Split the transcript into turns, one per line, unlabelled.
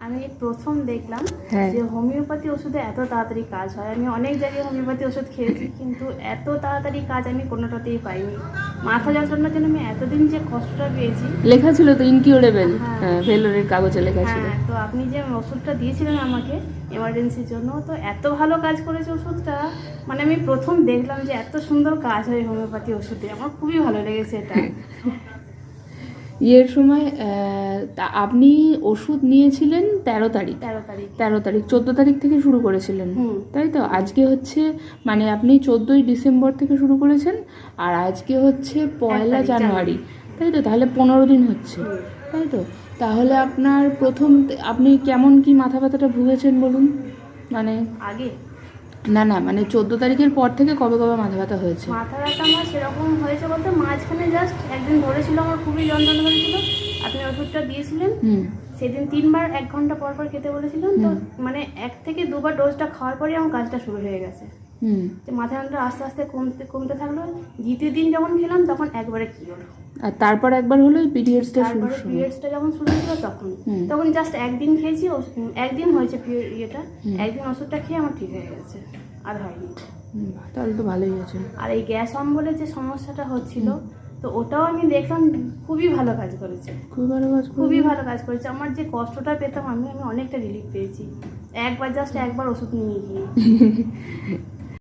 আমি প্রথম দেখলাম
হ্যাঁ।
যে হোমিওপ্যাথি ওষুধে এত তাড়াতাড়ি কাজ হয়। আমি অনেক জায়গায় হোমিওপ্যাথি ওষুধ খেয়েছি, কিন্তু এত তাড়াতাড়ি কাজ আমি কোনোটাতেই পাইনি। মাথা যন্ত্রণার জন্য আমি এতদিন যে কষ্টটা পেয়েছি।
লেখা ছিল তো ইনকিউরেবল,
হ্যাঁ।
ভেলোরের কাগজে লেখা ছিল।
হ্যাঁ, তো আপনি যে ওষুধটা দিয়েছিলেন আমাকে এমার্জেন্সির জন্য, তো এত ভালো কাজ করেছে ওষুধটা। মানে আমি প্রথম দেখলাম যে এত সুন্দর কাজ হয় হোমিওপ্যাথি ওষুধে, আমার খুবই ভালো লেগেছে এটা।
ইয়ের সময় আপনি ওষুধ নিয়েছিলেন 13 তারিখ।
13 তারিখ
14 তারিখ থেকে শুরু করেছিলেন, তাই তো? আজকে হচ্ছে মানে আপনি 14ই ডিসেম্বর থেকে শুরু করেছেন, আর আজকে হচ্ছে 1 জানুয়ারি, তাই তো? তাহলে 15 দিন হচ্ছে, তাই তো? তাহলে আপনার আপনি কেমন কি মাথা ব্যথাটা ভুগেছেন বলুন? মানে
আগে
না মানে 14 তারিখের পর থেকে কবে কবে মাথা ব্যথা হয়েছে?
মাথা ব্যথা আমার সেরকম হয়েছে বলতে, মাঝখানে জাস্ট একদিন ধরেছিল, আমার খুবই যন্ত্রণা হয়েছিল। আপনি ওষুধটা দিয়েছিলেন, সেদিন 3 বার 1 ঘন্টা পর পর খেতে বলেছিলেন। তো মানে 1 থেকে 2 বার ডোজটা খাওয়ার পরে আমার কাজটা শুরু হয়ে গেছে। যে মাথা যন্ত্রণা আস্তে আস্তে কমতে থাকলো। দ্বিতীয় দিন যখন খেলাম তখন একবারে কি হলো।
আর তারপর একবার হলো পিরিয়ডসটা
তারপরে পিরিয়ডসটা যখন শুরু হলো তখন জাস্ট একদিন খেয়েছি, একদিন হয়েছে ইয়েটা, একদিন ওষুধটা খেয়ে আমার ঠিক হয়ে গেছে, আর হয়নি।
তাহলে তো ভালোই আছে।
আর এই গ্যাস অম্বলের যে সমস্যাটা হচ্ছিল, তো ওটাও আমি দেখলাম খুবই ভালো কাজ করেছে। খুবই ভালো কাজ করেছে। আমার যে কষ্টটা পেতাম আমি অনেকটা রিলিফ পেয়েছি একবার ওষুধ নিয়ে গিয়ে।